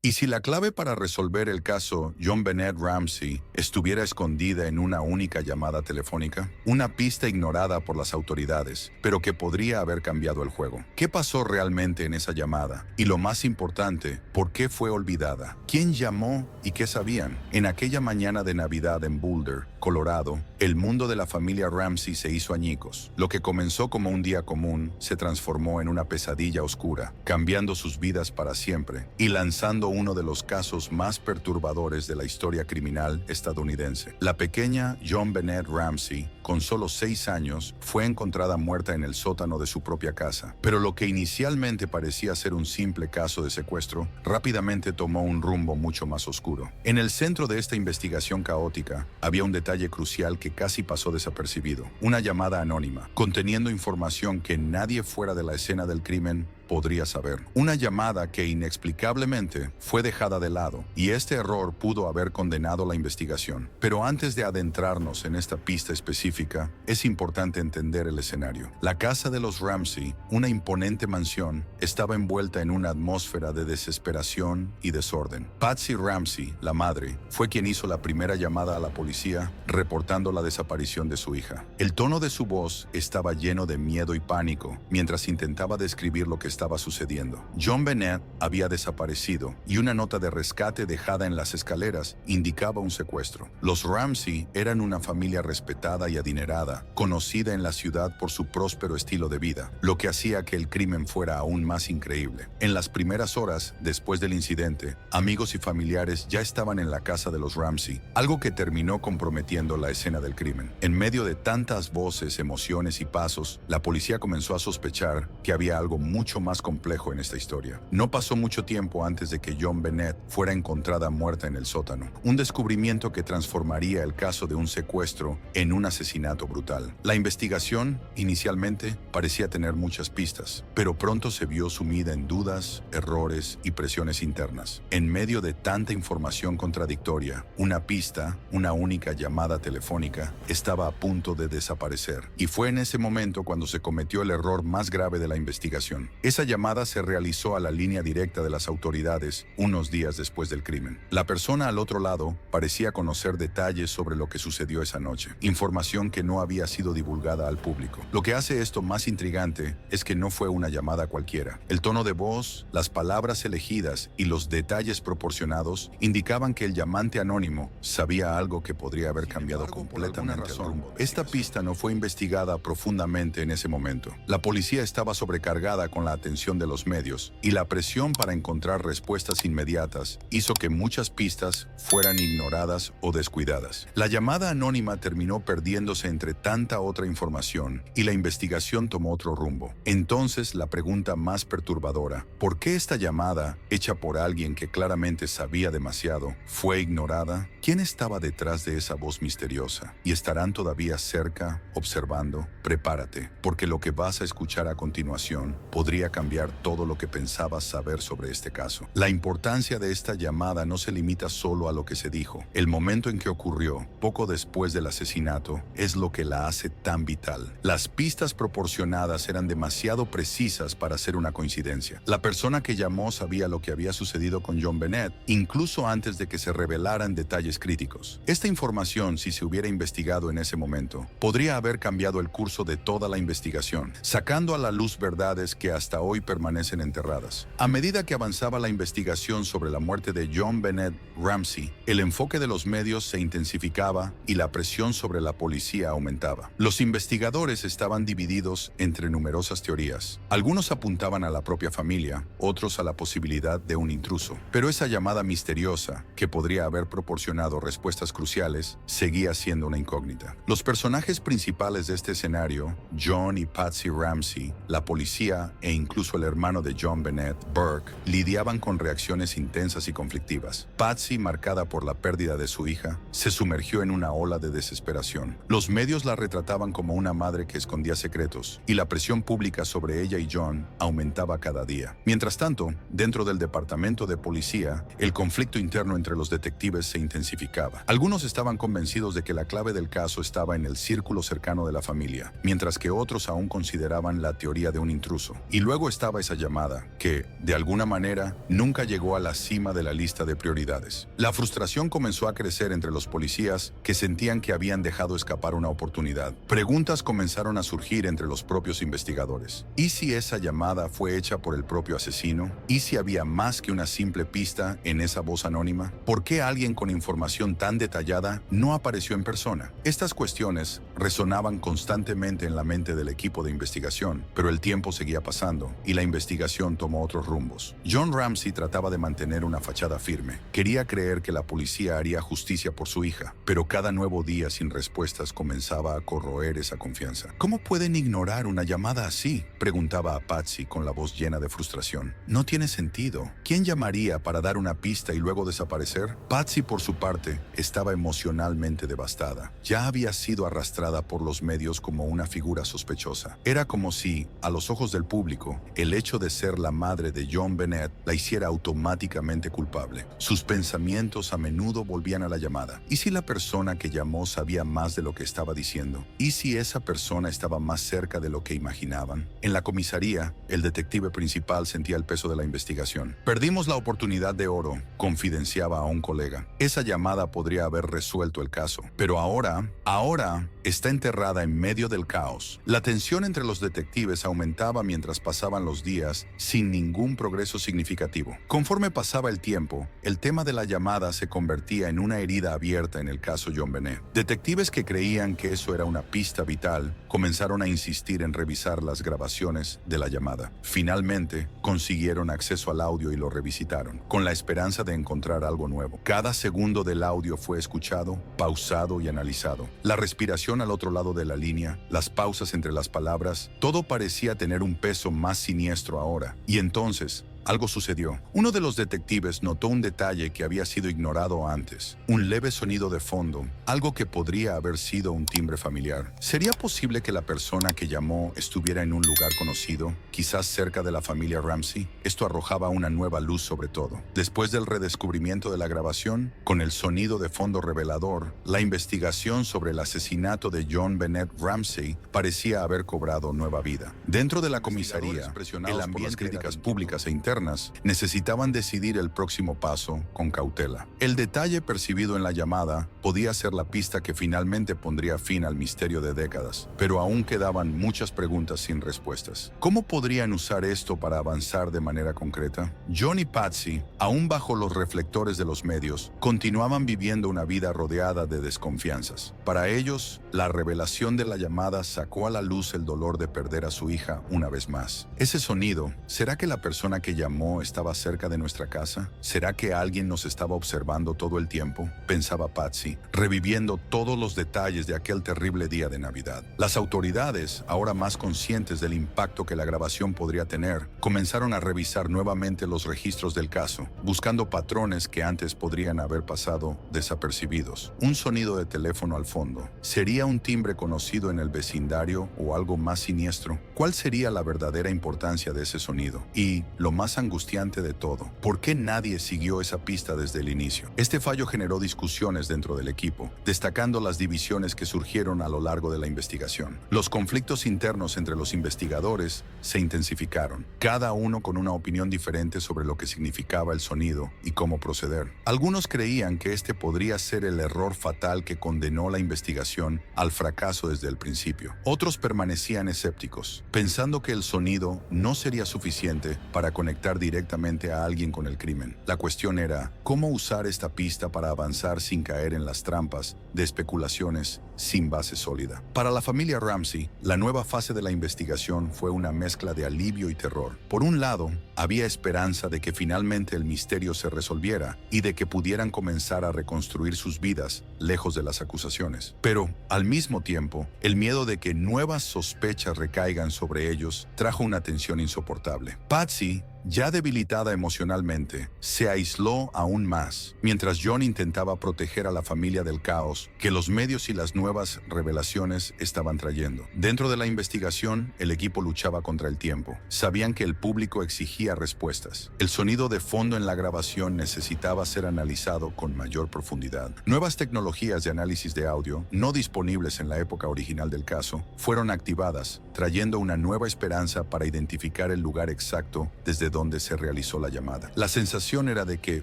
¿Y si la clave para resolver el caso John Bennett Ramsey estuviera escondida en una única llamada telefónica? Una pista ignorada por las autoridades, pero que podría haber cambiado el juego. ¿Qué pasó realmente en esa llamada? Y lo más importante, ¿por qué fue olvidada? ¿Quién llamó y qué sabían? En aquella mañana de Navidad en Boulder, Colorado, el mundo de la familia Ramsey se hizo añicos. Lo que comenzó como un día común se transformó en una pesadilla oscura, cambiando sus vidas para siempre y lanzando uno de los casos más perturbadores de la historia criminal estadounidense. La pequeña John Bennett Ramsey, con solo 6 años, fue encontrada muerta en el sótano de su propia casa. Pero lo que inicialmente parecía ser un simple caso de secuestro, rápidamente tomó un rumbo mucho más oscuro. En el centro de esta investigación caótica, había un detalle crucial que casi pasó desapercibido: una llamada anónima, conteniendo información que nadie fuera de la escena del crimen podría saber. Una llamada que inexplicablemente fue dejada de lado, y este error pudo haber condenado la investigación. Pero antes de adentrarnos en esta pista específica, es importante entender el escenario. La casa de los Ramsey, una imponente mansión, estaba envuelta en una atmósfera de desesperación y desorden. Patsy Ramsey, la madre, fue quien hizo la primera llamada a la policía, reportando la desaparición de su hija. El tono de su voz estaba lleno de miedo y pánico, mientras intentaba describir lo que estaba sucediendo. John Bennett había desaparecido y una nota de rescate dejada en las escaleras indicaba un secuestro. Los Ramsey eran una familia respetada y adinerada, conocida en la ciudad por su próspero estilo de vida, lo que hacía que el crimen fuera aún más increíble. En las primeras horas después del incidente, amigos y familiares ya estaban en la casa de los Ramsey, algo que terminó comprometiendo la escena del crimen. En medio de tantas voces, emociones y pasos, la policía comenzó a sospechar que había algo mucho más complejo en esta historia. No pasó mucho tiempo antes de que John Bennett fuera encontrada muerta en el sótano, un descubrimiento que transformaría el caso de un secuestro en un asesinato brutal. La investigación, inicialmente, parecía tener muchas pistas, pero pronto se vio sumida en dudas, errores y presiones internas. En medio de tanta información contradictoria, una pista, una única llamada telefónica, estaba a punto de desaparecer. Y fue en ese momento cuando se cometió el error más grave de la investigación. Esa llamada se realizó a la línea directa de las autoridades unos días después del crimen. La persona al otro lado parecía conocer detalles sobre lo que sucedió esa noche, información que no había sido divulgada al público. Lo que hace esto más intrigante es que no fue una llamada cualquiera. El tono de voz, las palabras elegidas y los detalles proporcionados indicaban que el llamante anónimo sabía algo que podría haber cambiado completamente el rumbo. Esta pista no fue investigada profundamente en ese momento. La policía estaba sobrecargada con la atención de los medios, y la presión para encontrar respuestas inmediatas hizo que muchas pistas fueran ignoradas o descuidadas. La llamada anónima terminó perdiéndose entre tanta otra información, y la investigación tomó otro rumbo. Entonces, la pregunta más perturbadora: ¿por qué esta llamada, hecha por alguien que claramente sabía demasiado, fue ignorada? ¿Quién estaba detrás de esa voz misteriosa? ¿Y estarán todavía cerca, observando? Prepárate, porque lo que vas a escuchar a continuación podría cambiar todo lo que pensabas saber sobre este caso. La importancia de esta llamada no se limita solo a lo que se dijo. El momento en que ocurrió, poco después del asesinato, es lo que la hace tan vital. Las pistas proporcionadas eran demasiado precisas para ser una coincidencia. La persona que llamó sabía lo que había sucedido con John Bennett, incluso antes de que se revelaran detalles críticos. Esta información, si se hubiera investigado en ese momento, podría haber cambiado el curso de toda la investigación, sacando a la luz verdades que hasta hoy permanecen enterradas. A medida que avanzaba la investigación sobre la muerte de John Bennett Ramsey, el enfoque de los medios se intensificaba y la presión sobre la policía aumentaba. Los investigadores estaban divididos entre numerosas teorías. Algunos apuntaban a la propia familia, otros a la posibilidad de un intruso. Pero esa llamada misteriosa, que podría haber proporcionado respuestas cruciales, seguía siendo una incógnita. Los personajes principales de este escenario, John y Patsy Ramsey, la policía e incluso el hermano de John Bennett, Burke, lidiaban con reacciones intensas y conflictivas. Patsy, marcada por la pérdida de su hija, se sumergió en una ola de desesperación. Los medios la retrataban como una madre que escondía secretos, y la presión pública sobre ella y John aumentaba cada día. Mientras tanto, dentro del departamento de policía, el conflicto interno entre los detectives se intensificaba. Algunos estaban convencidos de que la clave del caso estaba en el círculo cercano de la familia, mientras que otros aún consideraban la teoría de un intruso. Y luego Luego estaba esa llamada, que, de alguna manera, nunca llegó a la cima de la lista de prioridades. La frustración comenzó a crecer entre los policías que sentían que habían dejado escapar una oportunidad. Preguntas comenzaron a surgir entre los propios investigadores. ¿Y si esa llamada fue hecha por el propio asesino? ¿Y si había más que una simple pista en esa voz anónima? ¿Por qué alguien con información tan detallada no apareció en persona? Estas cuestiones resonaban constantemente en la mente del equipo de investigación, pero el tiempo seguía pasando y la investigación tomó otros rumbos. John Ramsey trataba de mantener una fachada firme. Quería creer que la policía haría justicia por su hija, pero cada nuevo día sin respuestas comenzaba a corroer esa confianza. ¿Cómo pueden ignorar una llamada así?, preguntaba a Patsy con la voz llena de frustración. No tiene sentido. ¿Quién llamaría para dar una pista y luego desaparecer? Patsy, por su parte, estaba emocionalmente devastada. Ya había sido arrastrada por los medios como una figura sospechosa. Era como si, a los ojos del público, el hecho de ser la madre de John Bennett la hiciera automáticamente culpable. Sus pensamientos a menudo volvían a la llamada. ¿Y si la persona que llamó sabía más de lo que estaba diciendo? ¿Y si esa persona estaba más cerca de lo que imaginaban? En la comisaría, el detective principal sentía el peso de la investigación. Perdimos la oportunidad de oro, confidenciaba a un colega. Esa llamada podría haber resuelto el caso. Pero ahora está enterrada en medio del caos. La tensión entre los detectives aumentaba mientras pasaban los días sin ningún progreso significativo. Conforme pasaba el tiempo, el tema de la llamada se convertía en una herida abierta en el caso John Bennett. Detectives que creían que eso era una pista vital comenzaron a insistir en revisar las grabaciones de la llamada. Finalmente, consiguieron acceso al audio y lo revisitaron, con la esperanza de encontrar algo nuevo. Cada segundo del audio fue escuchado, pausado y analizado. La respiración al otro lado de la línea, las pausas entre las palabras, todo parecía tener un peso más siniestro ahora. Y entonces, algo sucedió. Uno de los detectives notó un detalle que había sido ignorado antes. Un leve sonido de fondo, algo que podría haber sido un timbre familiar. ¿Sería posible que la persona que llamó estuviera en un lugar conocido, quizás cerca de la familia Ramsey? Esto arrojaba una nueva luz sobre todo. Después del redescubrimiento de la grabación, con el sonido de fondo revelador, la investigación sobre el asesinato de John Bennett Ramsey parecía haber cobrado nueva vida. Dentro de la comisaría, el ambiente, las críticas públicas e internas necesitaban decidir el próximo paso con cautela. El detalle percibido en la llamada podía ser la pista que finalmente pondría fin al misterio de décadas, pero aún quedaban muchas preguntas sin respuestas. ¿Cómo podrían usar esto para avanzar de manera concreta? John y Patsy, aún bajo los reflectores de los medios, continuaban viviendo una vida rodeada de desconfianzas. Para ellos, la revelación de la llamada sacó a la luz el dolor de perder a su hija una vez más. Ese sonido, ¿será que la persona que llamó estaba cerca de nuestra casa? ¿Será que alguien nos estaba observando todo el tiempo?, pensaba Patsy, reviviendo todos los detalles de aquel terrible día de Navidad. Las autoridades, ahora más conscientes del impacto que la grabación podría tener, comenzaron a revisar nuevamente los registros del caso, buscando patrones que antes podrían haber pasado desapercibidos. Un sonido de teléfono al fondo. ¿Sería un timbre conocido en el vecindario o algo más siniestro? ¿Cuál sería la verdadera importancia de ese sonido? Y, lo más angustiante de todo, ¿por qué nadie siguió esa pista desde el inicio? Este fallo generó discusiones dentro del equipo, destacando las divisiones que surgieron a lo largo de la investigación. Los conflictos internos entre los investigadores se intensificaron, cada uno con una opinión diferente sobre lo que significaba el sonido y cómo proceder. Algunos creían que este podría ser el error fatal que condenó la investigación al fracaso desde el principio. Otros permanecían escépticos, pensando que el sonido no sería suficiente para conectar directamente a alguien con el crimen. La cuestión era, ¿cómo usar esta pista para avanzar sin caer en las trampas de especulaciones sin base sólida? Para la familia Ramsey, la nueva fase de la investigación fue una mezcla de alivio y terror. Por un lado, había esperanza de que finalmente el misterio se resolviera y de que pudieran comenzar a reconstruir sus vidas lejos de las acusaciones. Pero, al mismo tiempo, el miedo de que nuevas sospechas recaigan sobre ellos trajo una tensión insoportable. Patsy, ya debilitada emocionalmente, se aisló aún más, mientras John intentaba proteger a la familia del caos años que los medios y las nuevas revelaciones estaban trayendo. Dentro de la investigación, el equipo luchaba contra el tiempo. Sabían que el público exigía respuestas. El sonido de fondo en la grabación necesitaba ser analizado con mayor profundidad. Nuevas tecnologías de análisis de audio, no disponibles en la época original del caso, fueron activadas, trayendo una nueva esperanza para identificar el lugar exacto desde donde se realizó la llamada. La sensación era de que,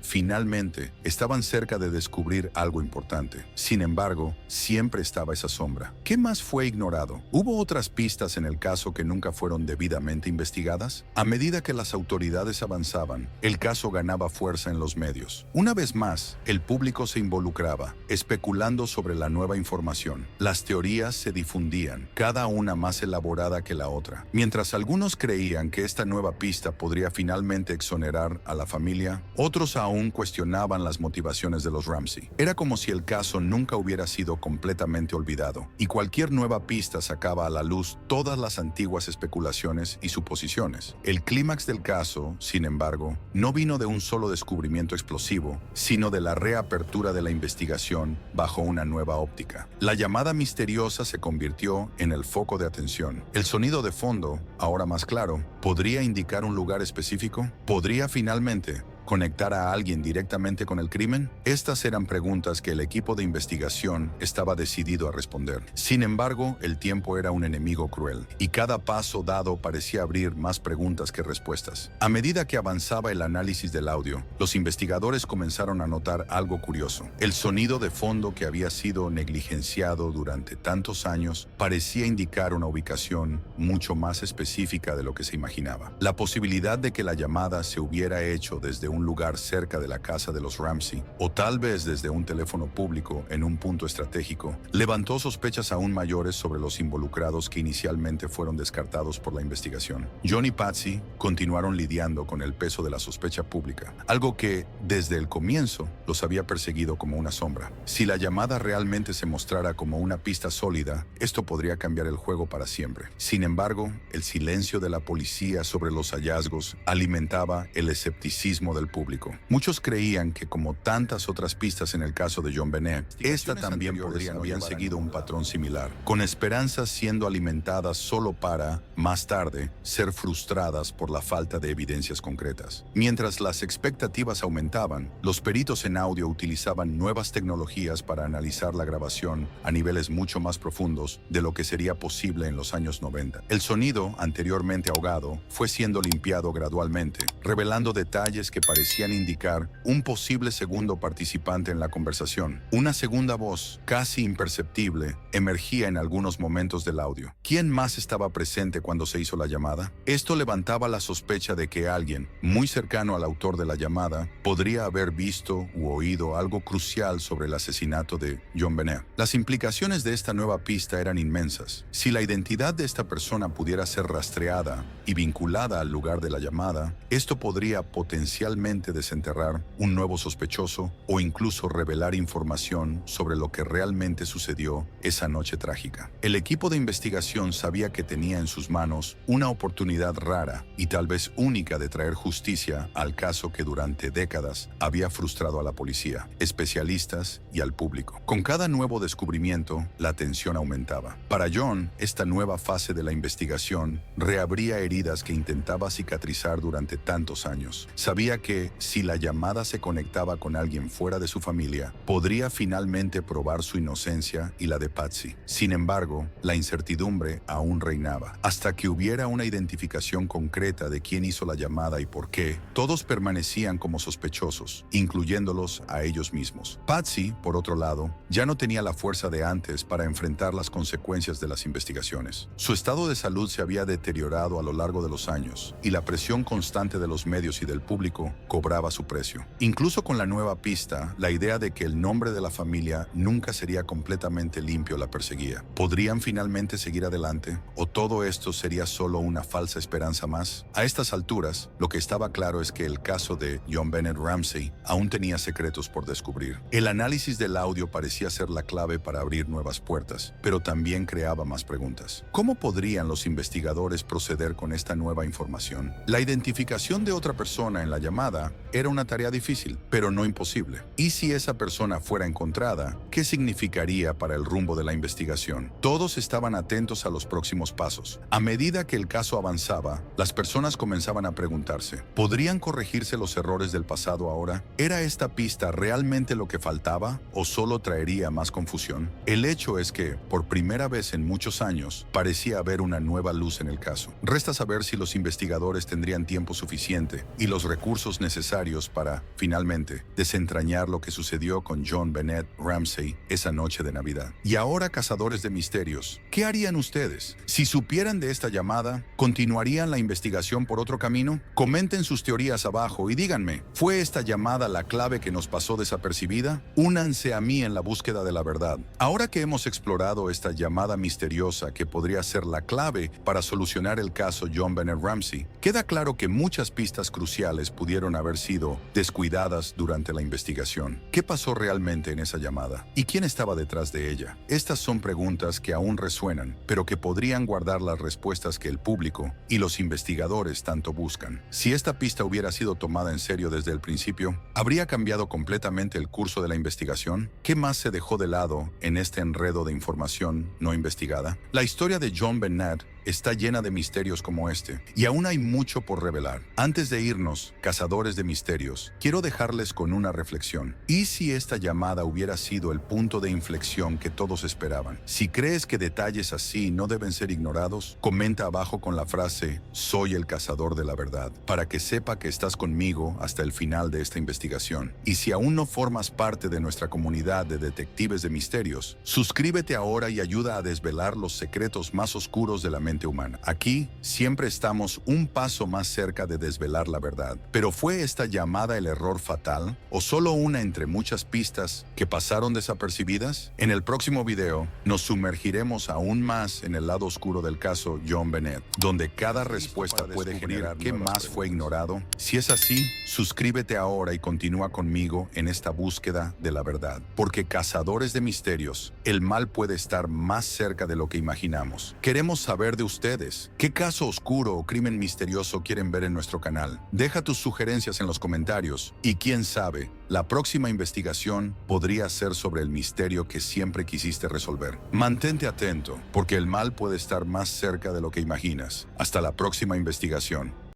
finalmente, estaban cerca de descubrir algo importante. Sin embargo, siempre estaba esa sombra. ¿Qué más fue ignorado? ¿Hubo otras pistas en el caso que nunca fueron debidamente investigadas? A medida que las autoridades avanzaban, el caso ganaba fuerza en los medios. Una vez más, el público se involucraba, especulando sobre la nueva información. Las teorías se difundían, cada una más elaborada que la otra. Mientras algunos creían que esta nueva pista podría finalmente exonerar a la familia, otros aún cuestionaban las motivaciones de los Ramsey. Era como si el caso nunca hubiera sido completamente olvidado, y cualquier nueva pista sacaba a la luz todas las antiguas especulaciones y suposiciones. El clímax del caso, sin embargo, no vino de un solo descubrimiento explosivo, sino de la reapertura de la investigación bajo una nueva óptica. La llamada misteriosa se convirtió en el foco de atención. El sonido de fondo, ahora más claro, ¿podría indicar un lugar específico? ¿Podría finalmente conectar a alguien directamente con el crimen? Estas eran preguntas que el equipo de investigación estaba decidido a responder. Sin embargo, el tiempo era un enemigo cruel, y cada paso dado parecía abrir más preguntas que respuestas. A medida que avanzaba el análisis del audio, los investigadores comenzaron a notar algo curioso. El sonido de fondo, que había sido negligenciado durante tantos años, parecía indicar una ubicación mucho más específica de lo que se imaginaba. La posibilidad de que la llamada se hubiera hecho desde un lugar cerca de la casa de los Ramsey, o tal vez desde un teléfono público en un punto estratégico, levantó sospechas aún mayores sobre los involucrados que inicialmente fueron descartados por la investigación. John y Patsy continuaron lidiando con el peso de la sospecha pública, algo que, desde el comienzo, los había perseguido como una sombra. Si la llamada realmente se mostrara como una pista sólida, esto podría cambiar el juego para siempre. Sin embargo, el silencio de la policía sobre los hallazgos alimentaba el escepticismo del público. Muchos creían que, como tantas otras pistas en el caso de John Bennett, esta también habían seguido un patrón similar, con esperanzas siendo alimentadas solo para, más tarde, ser frustradas por la falta de evidencias concretas. Mientras las expectativas aumentaban, los peritos en audio utilizaban nuevas tecnologías para analizar la grabación a niveles mucho más profundos de lo que sería posible en los años 90. El sonido, anteriormente ahogado, fue siendo limpiado gradualmente, revelando detalles que parecían indicar un posible segundo participante en la conversación. Una segunda voz, casi imperceptible, emergía en algunos momentos del audio. ¿Quién más estaba presente cuando se hizo la llamada? Esto levantaba la sospecha de que alguien, muy cercano al autor de la llamada, podría haber visto u oído algo crucial sobre el asesinato de John Bennett. Las implicaciones de esta nueva pista eran inmensas. Si la identidad de esta persona pudiera ser rastreada y vinculada al lugar de la llamada, esto podría potencialmente desenterrar un nuevo sospechoso o incluso revelar información sobre lo que realmente sucedió esa noche trágica. El equipo de investigación sabía que tenía en sus manos una oportunidad rara y tal vez única de traer justicia al caso que durante décadas había frustrado a la policía, especialistas y al público. Con cada nuevo descubrimiento, la tensión aumentaba. Para John, esta nueva fase de la investigación reabría heridas que intentaba cicatrizar durante tantos años. Sabía que si la llamada se conectaba con alguien fuera de su familia, podría finalmente probar su inocencia y la de Patsy. Sin embargo, la incertidumbre aún reinaba. Hasta que hubiera una identificación concreta de quién hizo la llamada y por qué, todos permanecían como sospechosos, incluyéndolos a ellos mismos. Patsy, por otro lado, ya no tenía la fuerza de antes para enfrentar las consecuencias de las investigaciones. Su estado de salud se había deteriorado a lo largo de los años, y la presión constante de los medios y del público cobraba su precio. Incluso con la nueva pista, la idea de que el nombre de la familia nunca sería completamente limpio la perseguía. ¿Podrían finalmente seguir adelante? ¿O todo esto sería solo una falsa esperanza más? A estas alturas, lo que estaba claro es que el caso de John Bennett Ramsey aún tenía secretos por descubrir. El análisis del audio parecía ser la clave para abrir nuevas puertas, pero también creaba más preguntas. ¿Cómo podrían los investigadores proceder con esta nueva información? La identificación de otra persona en la llamada encontrarla era una tarea difícil, pero no imposible. ¿Y si esa persona fuera encontrada, qué significaría para el rumbo de la investigación? Todos estaban atentos a los próximos pasos. A medida que el caso avanzaba, las personas comenzaban a preguntarse, ¿podrían corregirse los errores del pasado ahora? ¿Era esta pista realmente lo que faltaba o solo traería más confusión? El hecho es que, por primera vez en muchos años, parecía haber una nueva luz en el caso. Resta saber si los investigadores tendrían tiempo suficiente y los recursos necesarios para, finalmente, desentrañar lo que sucedió con John Bennett Ramsey esa noche de Navidad. Y ahora, cazadores de misterios, ¿qué harían ustedes? Si supieran de esta llamada, ¿continuarían la investigación por otro camino? Comenten sus teorías abajo y díganme, ¿fue esta llamada la clave que nos pasó desapercibida? Únanse a mí en la búsqueda de la verdad. Ahora que hemos explorado esta llamada misteriosa que podría ser la clave para solucionar el caso John Bennett Ramsey, queda claro que muchas pistas cruciales pudieron haber sido descuidadas durante la investigación. ¿Qué pasó realmente en esa llamada? ¿Y quién estaba detrás de ella? Estas son preguntas que aún resuenan, pero que podrían guardar las respuestas que el público y los investigadores tanto buscan. Si esta pista hubiera sido tomada en serio desde el principio, ¿habría cambiado completamente el curso de la investigación? ¿Qué más se dejó de lado en este enredo de información no investigada? La historia de John Bennett está llena de misterios como este, y aún hay mucho por revelar. Antes de irnos, cazadores de misterios, quiero dejarles con una reflexión. ¿Y si esta llamada hubiera sido el punto de inflexión que todos esperaban? Si crees que detalles así no deben ser ignorados, comenta abajo con la frase "Soy el cazador de la verdad", para que sepa que estás conmigo hasta el final de esta investigación. Y si aún no formas parte de nuestra comunidad de detectives de misterios, suscríbete ahora y ayuda a desvelar los secretos más oscuros de la mente humana. Aquí siempre estamos un paso más cerca de desvelar la verdad. ¿Pero fue esta llamada el error fatal o solo una entre muchas pistas que pasaron desapercibidas? En el próximo video nos sumergiremos aún más en el lado oscuro del caso John Bennett, donde cada respuesta puede generar qué más fue ignorado. Si es así, suscríbete ahora y continúa conmigo en esta búsqueda de la verdad, porque cazadores de misterios, el mal puede estar más cerca de lo que imaginamos. Queremos saber de ustedes, ¿qué caso oscuro o crimen misterioso quieren ver en nuestro canal? Deja tus sugerencias en los comentarios y quién sabe, la próxima investigación podría ser sobre el misterio que siempre quisiste resolver. Mantente atento, porque el mal puede estar más cerca de lo que imaginas. Hasta la próxima investigación.